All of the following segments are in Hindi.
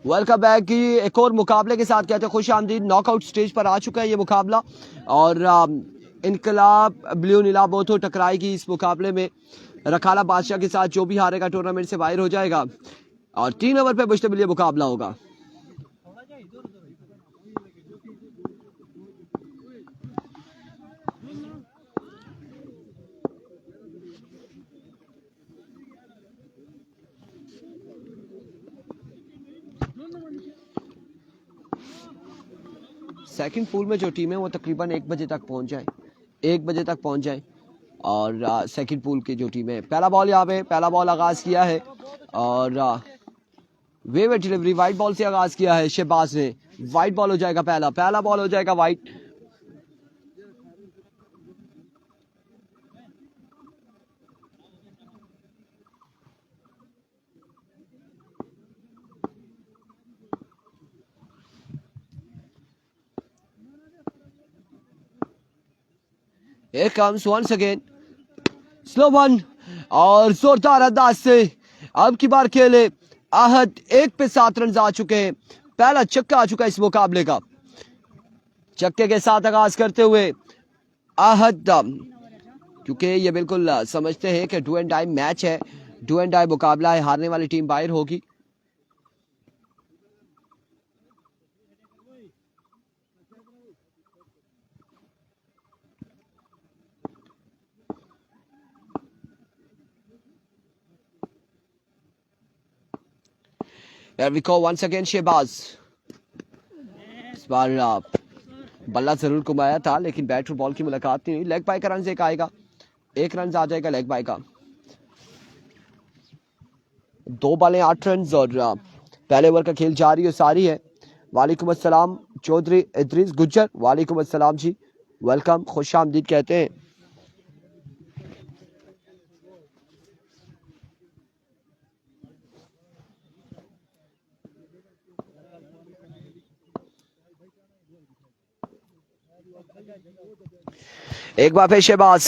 वर्ल्ड कप बैक की एक और मुकाबले के साथ कहते हैं खुश आमदीद। नॉकआउट स्टेज पर आ चुका है ये मुकाबला और इनकलाब ब्लू नीला बोथो टकराएगी इस मुकाबले में रखाला बादशाह के साथ। जो भी हारेगा टूर्नामेंट से बाहर हो जाएगा और 3 ओवर पे मुश्तमिल ये मुकाबला होगा। सेकंड पूल में जो टीम है वो तकरीबन 1 बजे तक पहुंच जाए, 1 बजे तक पहुंच जाए। और सेकंड पूल की जो टीम है, पहला बॉल यहाँ पे पहला बॉल आगाज किया है और वेव डिलीवरी वाइट बॉल से आगाज किया है शहबाज ने। वाइट बॉल हो जाएगा, पहला बॉल हो जाएगा white. Here comes once again slow one और जोरदार अंदाज से अब की बार खेले आहद 1 पे 7 रन आ चुके हैं। पहला छक्का आ चुका है इस मुकाबले का। छक्के के साथ आगाज करते हुए आहद, क्योंकि ये बिल्कुल समझते हैं कि डू एंड डाई मैच है, डू एंड डाई मुकाबला है, हारने वाली टीम बाहर होगी। Here we go once again Shahbaz. इस बार बल्ला जरूर घुमाया था लेकिन बैट और बॉल की मुलाकात नहीं हुई। लेग बाय का रन एक आएगा, 1 रन आ जाएगा लेग बाय का। 2 बॉलें 8 रन और पहले ओवर का खेल जारी और सारी है। वालेकुम अस्सलाम चौधरी इद्रीस गुज्जर, वालेकुम अस्सलाम जी, वेलकम, खुश आमदीद कहते हैं। एक बार फिर शहबाज,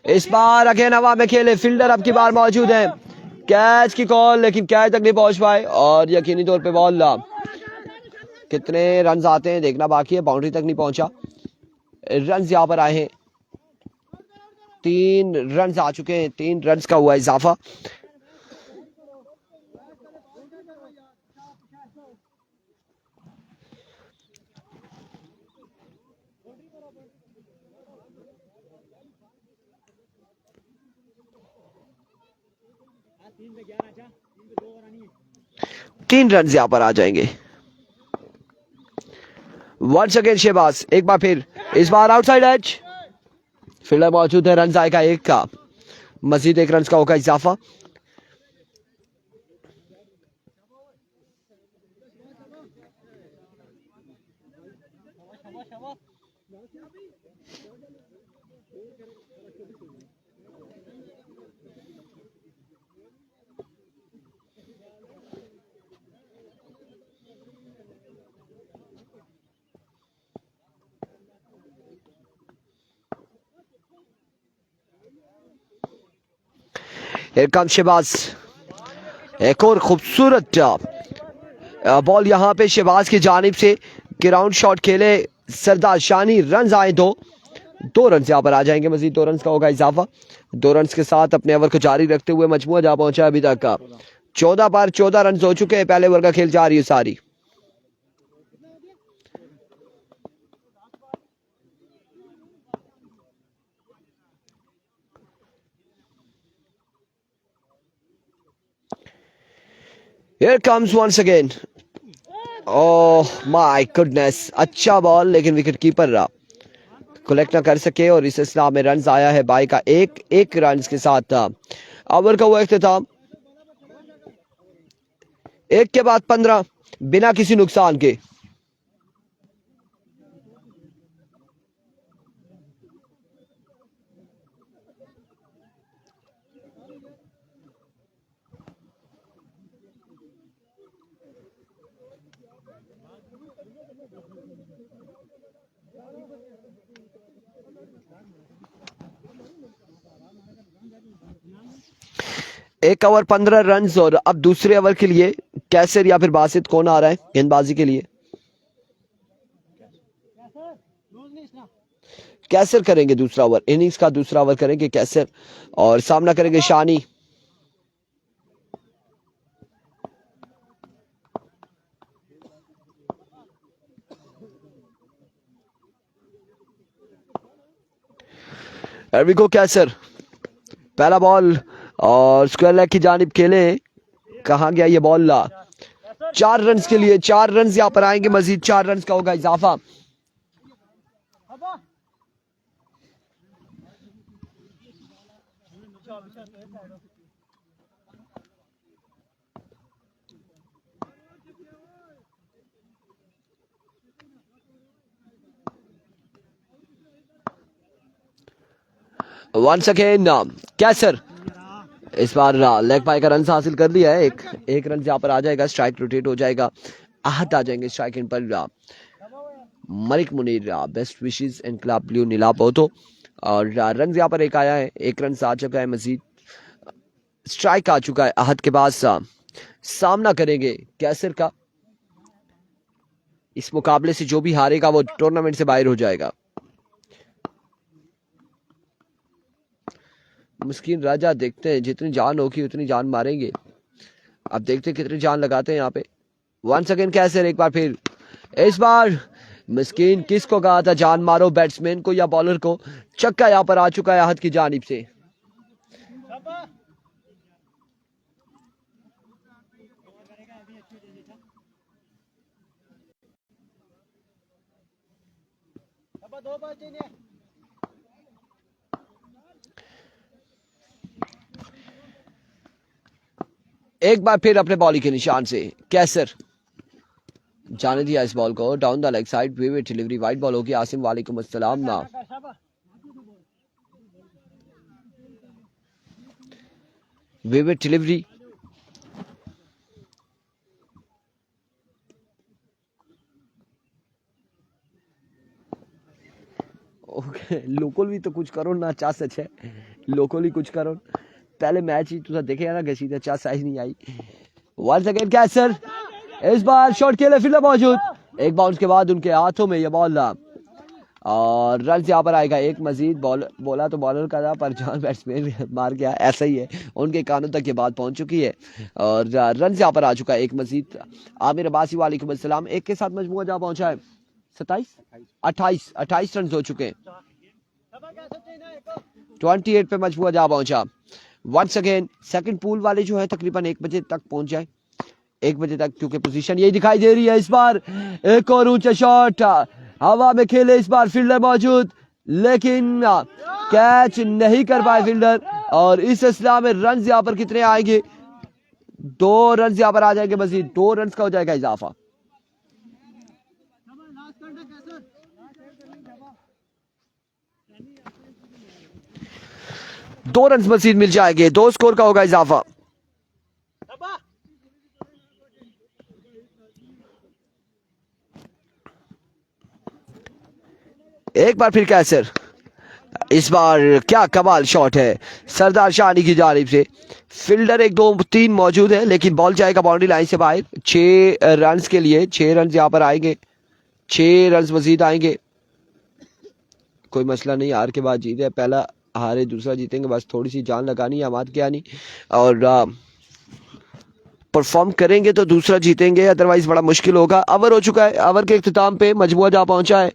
इस बार अगेन हवा में खेले, फील्डर अब की बार मौजूद है। कैच की कॉल लेकिन कैच तक नहीं पहुंच पाए और यकीनी तौर पे बॉल कितने रन आते हैं देखना बाकी है। बाउंड्री तक नहीं पहुंचा। रन यहां पर आए हैं, 3 रन आ चुके हैं, 3 रन का हुआ इजाफा। तीन रन यहां पर आ जाएंगे। वंस अगेन शहबाज, एक बार फिर, इस बार आउटसाइड एज, फील्डर मौजूद है, रन आएगा 1 का, मजीद 1 रन का होगा इजाफा। Here comes शहबाज, एक और खूबसूरत बॉल यहां पे शहबाज की जानिब से। ग्राउंड शॉट खेले सरदार शानी, रन आए 2 रन यहां पर आ जाएंगे, मजीद 2 रन का होगा इजाफा। 2 रन के साथ अपने ओवर को जारी रखते हुए मजमूआ जा पहुंचा अभी तक का 14 पर 14 रन हो चुके हैं। पहले ओवर का खेल जारी है सारी। Here comes once again, oh my goodness, अच्छा बॉल लेकिन विकेट कीपर रहा, कलेक्ट ना कर सके और इस इस्लाम में रन आया है बाई का 1 रन के साथ। ओवर का वो इख्तिताम, 1 के बाद 15 बिना किसी नुकसान के। एक ओवर 15 रन और अब दूसरे ओवर के लिए कैसर या फिर बासित कौन आ रहा है गेंदबाजी के लिए? कैसर करेंगे दूसरा ओवर, इनिंग्स का दूसरा ओवर करेंगे कैसर और सामना करेंगे शानी। एरविको कैसर, पहला बॉल और स्क्वायर लेग की जानिब खेले। कहां गया ये बॉल? 4 रन के लिए, 4 रन यहां पर आएंगे, मजीद 4 रन का होगा इजाफा। वंस अगेन कैसर, इस बार लेग पाई का रन हासिल कर लिया है। एक रन यहाँ पर आ जाएगा, स्ट्राइक रोटेट हो जाएगा, आहत आ जाएंगे स्ट्राइक इन पर। Malik Munir, best wishes and club blue नीला बोतो, और रन यहाँ पर एक आया है, 1 रन आ चुका है, मजीद स्ट्राइक आ चुका है। आहत के बाद सामना करेंगे कैसर का। इस मुकाबले से जो भी हारेगा वो टूर्नामेंट से बाहर हो जाएगा। मुस्किन राजा, देखते हैं जितनी जान होगी उतनी जान मारेंगे। अब देखते हैं कितनी जान लगाते हैं यहाँ पे। वंस अगेन कैसर, एक बार फिर, इस बार मुस्किन किसको कहा था जान मारो, बैट्समैन को या बॉलर को? छक्का यहाँ पर आ चुका है आहत की जानिब से। एक बार फिर अपने बॉलिंग के निशान से कैसर जाने दिया इस बॉल को down the leg side, vivid delivery, wide ball होगी। आसिम वालेकुम अस्सलाम ना, विविड डिलीवरी। लोकल भी तो कुछ करो ना, चा सच है, लोकल ही कुछ करो। पहले मैच ही तुझा देखे ना गसी चा साइज नहीं आई। वंस अगेन कैसर, इस बार शॉट के लिए फील्डर मौजूद, एक बाउंस के बाद उनके हाथों में ये बॉल और रन यहाँ पर आएगा एक मजीद। बॉल बोला तो बॉलर का था पर जहां बैट्समैन मार गया, ऐसा ही है, उनके कानों तक ये बात पहुंच चुकी है और रन यहाँ पर आ चुका है एक मजीद। आमिर अब्बासी वालेकुम अस्सलाम, एक के साथ मजमूआ जहाँ पहुंचा है 28 रन हो चुके हैं, 28 पे मजमूआ जहाँ पहुंचा। वंस अगेन सेकंड पूल वाले जो है तकरीबन 1 बजे तक पहुंच जाए, 1 बजे तक, क्योंकि पोजीशन यही दिखाई दे रही है। इस बार एक और ऊंचा शॉट हवा में खेले, इस बार फील्डर मौजूद लेकिन कैच नहीं कर पाए फील्डर और इस सिलसिला में रन यहाँ पर कितने आएंगे? 2 रन यहाँ पर आ जाएंगे, मजीद 2 रन का हो जाएगा इजाफा। दो रन मजीद मिल जाएंगे, 2 स्कोर का होगा इजाफा। एक बार फिर कैसर, इस बार क्या कमाल शॉट है सरदार शानी की जानिब से। फील्डर 1 2 3 मौजूद है लेकिन बॉल जाएगा बाउंड्री लाइन से बाहर। 6 रन के लिए 6 रन यहाँ पर आएंगे, 6 रन मजीद आएंगे, कोई मसला नहीं, हार के बाद जीते, पहला हारे दूसरा जीतेंगे, बस थोड़ी सी जान लगानी है, आमाद क्या नहीं, और परफॉर्म करेंगे तो दूसरा जीतेंगे, अदरवाइज बड़ा मुश्किल होगा। ओवर हो चुका है, ओवर के इख्तिताम पे मजमुआ जहाँ पहुंचा है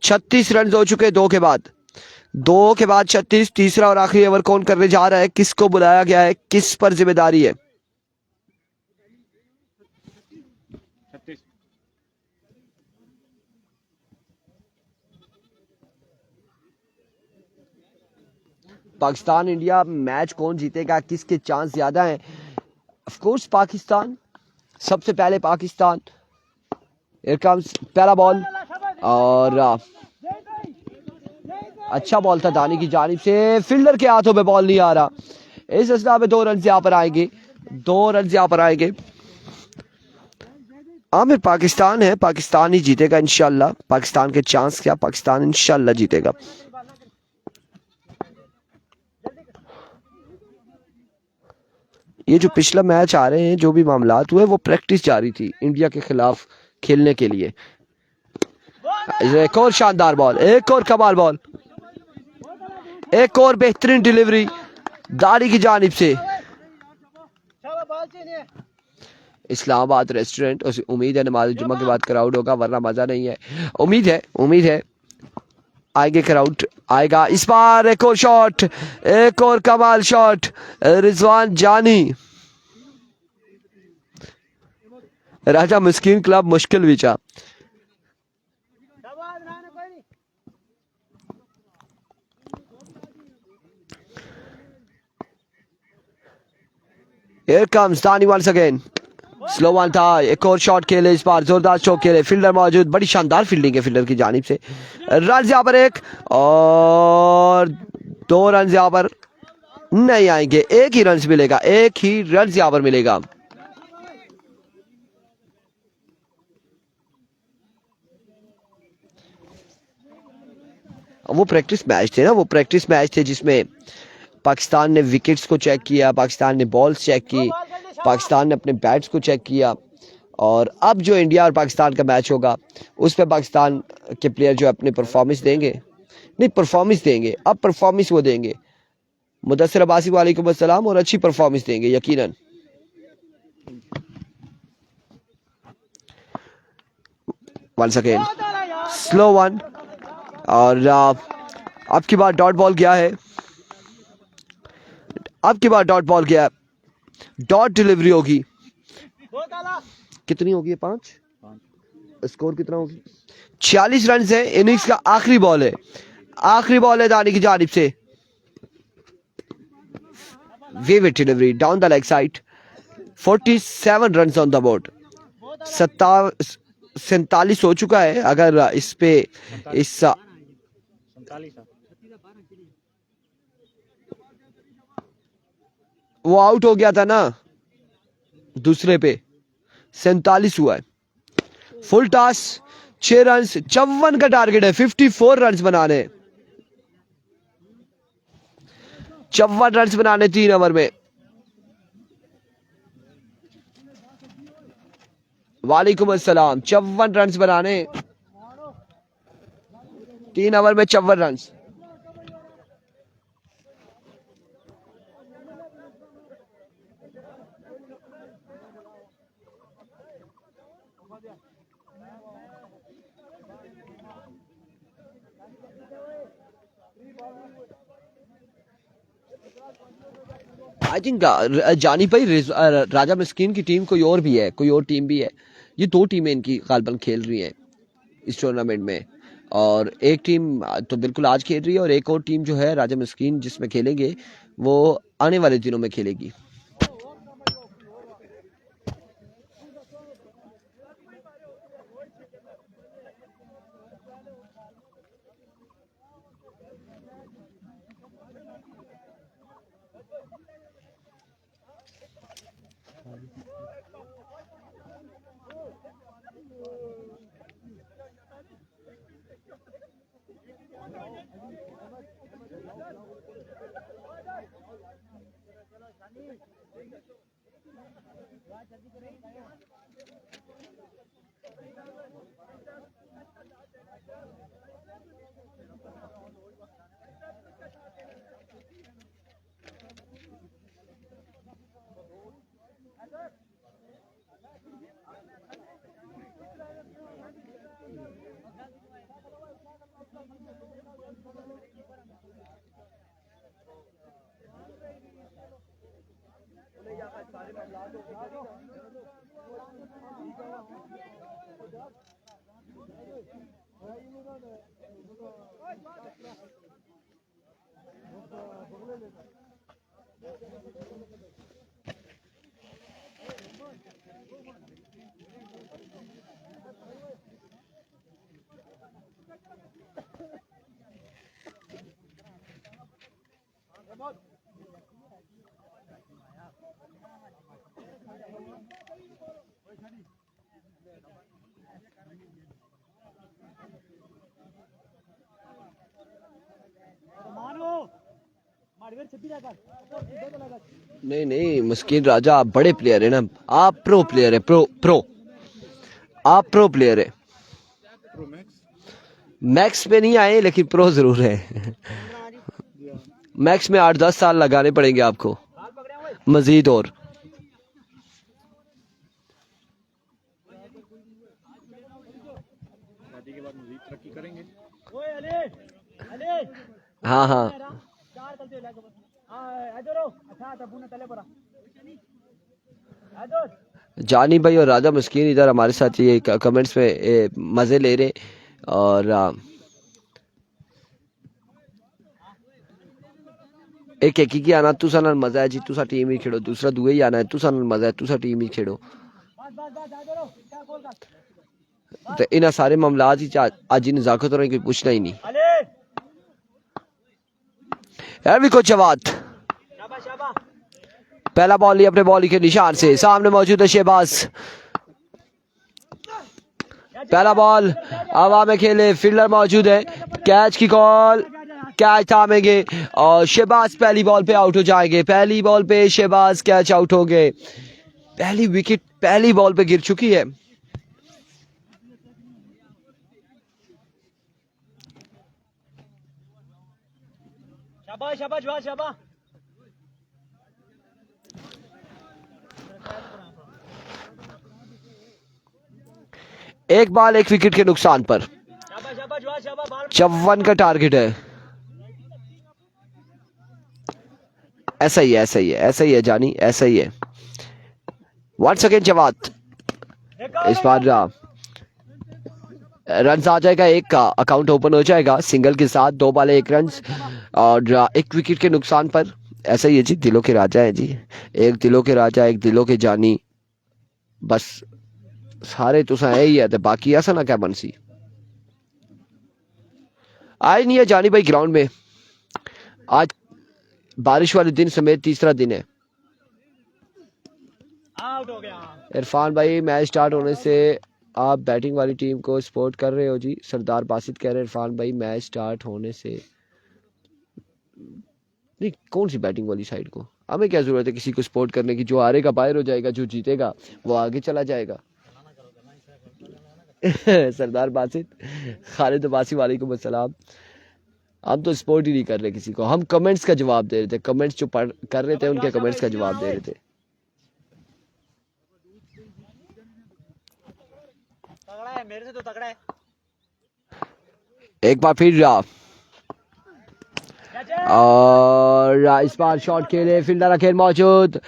36 रन हो चुके हैं 2 के बाद, 2 के बाद 36। तीसरा और आखिरी ओवर कौन करने जा रहा है, किसको बुलाया गया है, किस पर जिम्मेदारी है? पाकिस्तान इंडिया मैच कौन जीतेगा, किसके चांस ज्यादा हैं? ऑफ कोर्स पाकिस्तान, सबसे पहले पाकिस्तान। हियर कम्स पहला बॉल और अच्छा बॉल था दानी की जानिब से, फील्डर के हाथों में बॉल नहीं आ रहा। इस सिलसिला में 2 रन यहाँ पर आएंगे, 2 रन यहाँ पर आएंगे। आमिर पाकिस्तान है, पाकिस्तान ही जीतेगा इंशाल्लाह। पाकिस्तान के चांस क्या, पाकिस्तान इंशाल्लाह जीतेगा। ये जो पिछला मैच आ रहे हैं, जो भी मामलात हुए, वो प्रैक्टिस जारी थी इंडिया के खिलाफ खेलने के लिए। एक और शानदार बॉल, एक और कमाल बॉल, एक और बेहतरीन डिलीवरी दारी की जानिब से। इस्लामाबाद रेस्टोरेंट, उम्मीद है नमाज जुम्मा के बाद क्राउड होगा, वरना मजा नहीं है। उम्मीद है आएंगे, क्राउड आएगा इस बार। एक और शॉट, एक और कमाल शॉट, रिजवान जानी। राजा मिस्कीन क्लब मुश्किल विचा। Here comes Dani once again. Slow one था, एक और शॉट खेले इस बार, जोरदार स्ट्रोक खेले, फील्डर मौजूद, बड़ी शानदार फील्डिंग है फील्डर की जानिब से। रन यहाँ पर एक और 2 रन यहाँ पर नहीं आएंगे, एक ही रन मिलेगा, एक ही रन यहाँ पर मिलेगा। वो प्रैक्टिस मैच थे ना, वो प्रैक्टिस मैच थे जिसमें पाकिस्तान ने विकेट्स को चेक किया, पाकिस्तान ने बॉल्स चेक की, पाकिस्तान ने अपने बैट्स को चेक किया। और अब जो इंडिया और पाकिस्तान का मैच होगा, उस पर पाकिस्तान के प्लेयर जो अपनी परफॉर्मेंस देंगे, नहीं परफॉर्मेंस देंगे, अब परफॉर्मेंस वो देंगे। मुदस्सिर अब्बासी वालेकुम अस्सलाम, और अच्छी परफॉर्मेंस देंगे यकीनन। वंस अगेन स्लो वन, और अब की बार डॉट बॉल गया है, अब की बार डॉट बॉल गया, डॉट डिलीवरी होगी। कितनी होगी? 5। स्कोर कितना होगी? 46 रन है, इनिंग्स का आखिरी बॉल है, आखिरी बॉल है दानी की जानिब से। Vivid delivery down the leg side, 47 run on the board. 47 हो चुका है, अगर इस पे इस वो आउट हो गया था ना दूसरे पे, 47 हुआ है। फुल टॉस, 6 रन, 54 का टारगेट है, 54 रन बनाने, 54 रन बनाने 3 ओवर में। वालेकुम अस्सलाम, 54 रन बनाने 3 ओवर में, 54 रन। आई थिंक जानी भाई राजा मिस्कीन की टीम कोई और भी है, कोई और टीम भी है। ये 2 टीमें इनकी गालबन खेल रही हैं इस टूर्नामेंट में, और एक टीम तो बिल्कुल आज खेल रही है, और एक और टीम जो है राजा मिस्कीन जिसमें खेलेंगे, वो आने वाले दिनों में खेलेगी। नहीं नहीं मुस्किन राजा, आप बड़े प्लेयर है ना, आप प्रो प्लेयर है, प्रो आप प्रो प्लेयर है। मैक्स पे नहीं आए लेकिन प्रो जरूर है। मैक्स में 8-10 साल लगाने पड़ेंगे आपको मजीद। और हाँ हाँ जानी भाई और राजा मुस्किन इधर हमारे साथ ये कमेंट्स में मजे ले रहे। और एक ही आना तुसा नाल मजा है जी, तुसा टीम ही खेड़ो, दूसरा दुए ही आना है तुसा नाल मजा है, तुसा टीम ही खेड़ो। तो इन सारे मामलात ही आज ही नजाकत और कोई पूछना ही नहीं। यार भी कुछ बात, पहला बॉल ही अपने बॉल के निशान से सामने मौजूद है शहबाज। पहला बॉल हवा में खेले, फील्डर मौजूद है, कैच की कॉल, कैच थामेंगे और शहबाज पहली बॉल पे आउट हो जाएंगे। पहली बॉल पे शहबाज कैच आउट हो गए। पहली विकेट पहली बॉल पे गिर चुकी है। शाबाश शाबाश शाबाश। एक बॉल एक विकेट के नुकसान पर 54 का टारगेट है। ऐसा ही है, ऐसा ही है, ऐसा ही है जानी, ऐसा ही है। वंस अगेन जवाब, इस बार रन आ जाएगा, एक का अकाउंट ओपन हो जाएगा सिंगल के साथ। 2 बॉल 1 रन और 1 विकेट के नुकसान पर। ऐसा ही है जी, दिलों के राजा है जी, एक दिलों के राजा, एक दिलों के जानी, बस सारे तुसा है ही है, तो बाकी ऐसा ना क्या बनसी। आए नहीं है जानी भाई ग्राउंड में, आज बारिश वाले दिन समेत तीसरा दिन है। आउट हो गया इरफान भाई। मैच स्टार्ट होने से आप बैटिंग वाली टीम को सपोर्ट कर रहे हो जी, सरदार बासित कह रहे हैं इरफान भाई मैच स्टार्ट होने से। नहीं, कौन सी बैटिंग वाली साइड को, हमें क्या जरूरत है किसी को सपोर्ट करने की। जो हारेगा बाहर हो जाएगा, जो जीतेगा वो आगे चला जाएगा। सरदार बासित, खालिद अब्बासी वालेकुम अस्सलाम। हम तो सपोर्ट ही नहीं कर रहे किसी को, हम कमेंट्स का जवाब दे रहे थे, कमेंट्स जो पढ़ कर रहे थे उनके कमेंट्स का जवाब दे रहे थे। तगड़ा है, मेरे से तो तगड़ा है। एक बार फिर और इस बार शॉट खेले, फील्डर अखेर मौजूद,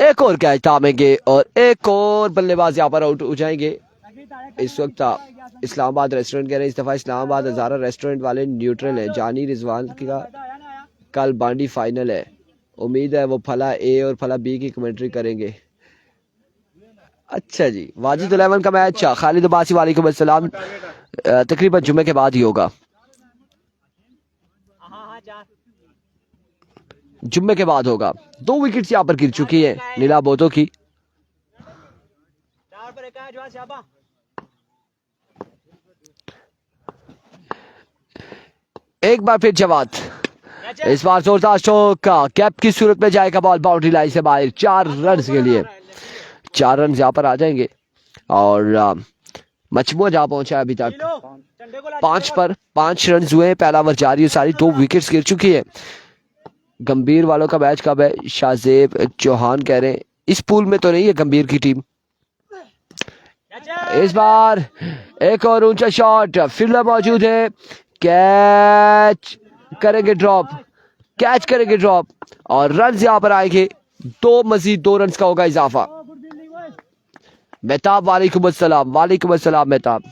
एक और कैच थामेंगे और एक और बल्लेबाज यहाँ पर आउट हो जाएंगे। इस वक्त इस्लामाबाद रेस्टोरेंट कह रहे हैं, इस दफा इस्लामाबाद हजारा रेस्टोरेंट वाले न्यूट्रल है। जानी रिजवान का कल बांडी फाइनल है, उम्मीद है वो फला ए और फला बी की कमेंट्री करेंगे। अच्छा जी, वाजिद 11 का मैच खालिद अब्बासी वालेकुम अस्सलाम तकरीबन जुम्मे के बाद ही होगा, जुम्मे के बाद होगा। 2 विकेट्स यहाँ पर गिर चुकी है नीला बोतो की। एक बार फिर जवाब, इस बार जोरदार स्ट्रोक का कैप की सूरत में जाएगा बॉल बाउंड्री लाइन से बाहर। 4 रन के लिए 4 रन यहाँ पर आ जाएंगे और मजमूआ जहाँ पहुंचा है अभी तक 5 पर 5 रन हुए हैं। पहला ओवर जारी है, सारी 2 विकेट्स गिर चुकी है। गंभीर वालों का मैच कब है, शाहजेब चौहान कह रहे हैं, इस पूल में तो नहीं है गंभीर की टीम। इस बार एक और ऊंचा शॉट, फील्डर मौजूद है, कैच करेंगे ड्रॉप, कैच करेंगे ड्रॉप और रन यहाँ पर आएंगे। 2 मजीद 2 रन का होगा इजाफा। मेहताब वालेकुम अस्सलाम, वालेकुम अस्सलाम मेहताब।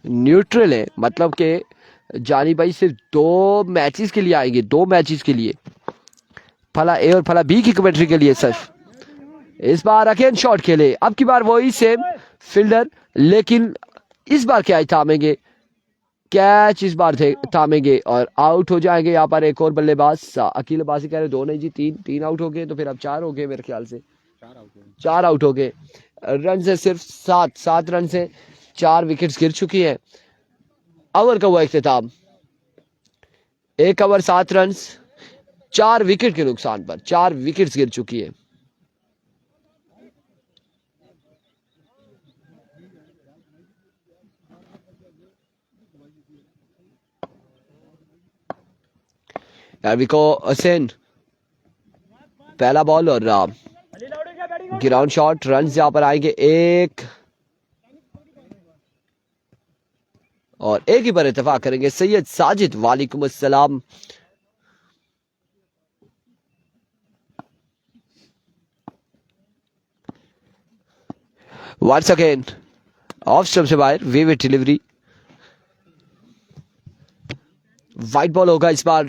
न्यूट्रल है, मतलब के जानी भाई सिर्फ 2 मैचेस के लिए आएंगे, 2 मैचेस के लिए, फला ए और फला बी की कमेंट्री के लिए सिर्फ। इस बार अगेन शॉट खेले, अब की बार वही सेम फील्डर, लेकिन इस बार क्या थामेंगे, कैच इस बार थामेंगे और आउट हो जाएंगे यहाँ पर एक और बल्लेबाज। अकील अब्बासी कह रहे 2 नहीं जी 3 आउट हो गए, तो फिर अब 4 हो गए मेरे ख्याल से। 4 आउट हो गए। रन से सिर्फ 7 रन से 4 विकेट्स गिर चुकी है। ओवर का हुआ इख्तिताम। 1 ओवर 7 रन 4 विकेट के नुकसान पर 4 विकेट्स गिर चुकी है। एविको हसन पहला बॉल और ग्राउंड शॉट। रन यहां पर आएंगे 1 और 1 ही पर इत्तेफाक करेंगे सैयद साजिद। वालेकुम अस्सलाम। वंस अगेन ऑफ स्टंप से बाहर विविड डिलीवरी। वाइट बॉल होगा इस बार।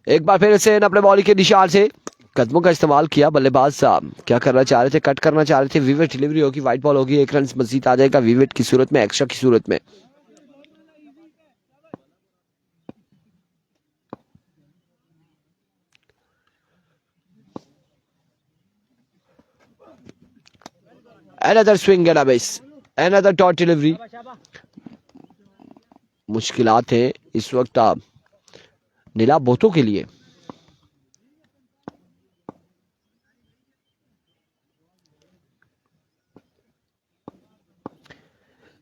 एक बार फिर से अपने बॉलिंग के निशान से कदमों का इस्तेमाल किया। बल्लेबाज साहब क्या करना चाह रहे थे? कट करना चाह रहे थे। विविड डिलीवरी होगी, वाइट बॉल होगी, 1 रन मजीद आ जाएगा विविड की सूरत में, एक्स्ट्रा की सूरत में। Another swing and a miss. Another dot delivery. मुश्किलात है इस वक्त नीला बोतों के लिए।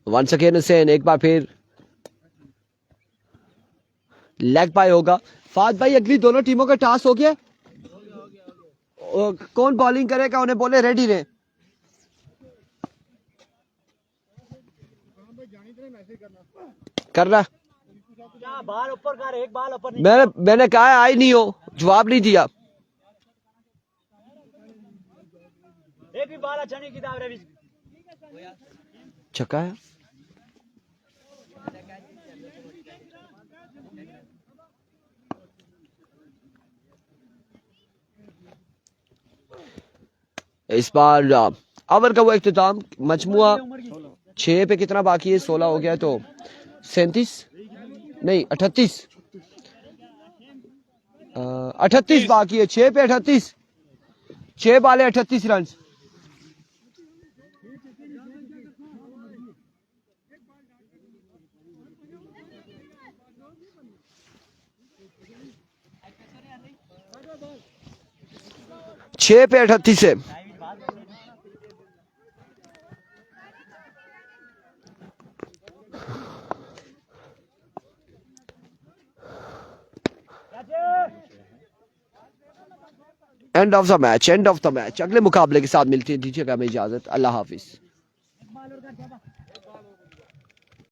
वंस अगेन हुसैन एक बार फिर लेग बाय होगा। फाद भाई अगली दोनों टीमों का टास्क हो गया। कौन बॉलिंग करेगा उन्हें बोले रेडी रहे। करना बाल ऊपर कर, एक बाल ऊपर। मैंने कहा आई नहीं हो, जवाब नहीं दिया। एक भी बाल अच्छा नहीं किताब रे। छक्का है। इस बार ओवर का वो इख्तिताम। मजमुआ 6 पे कितना बाकी है? 16 हो गया तो 37 नहीं 38 38 बाकी है। 6 पे 38, 6 बाले 38 रन। छह पे 38 है। End of the match, end of the match. अगले मुकाबले के साथ मिलती है, दीजिएगा हमें इजाजत। अल्लाह हाफिज।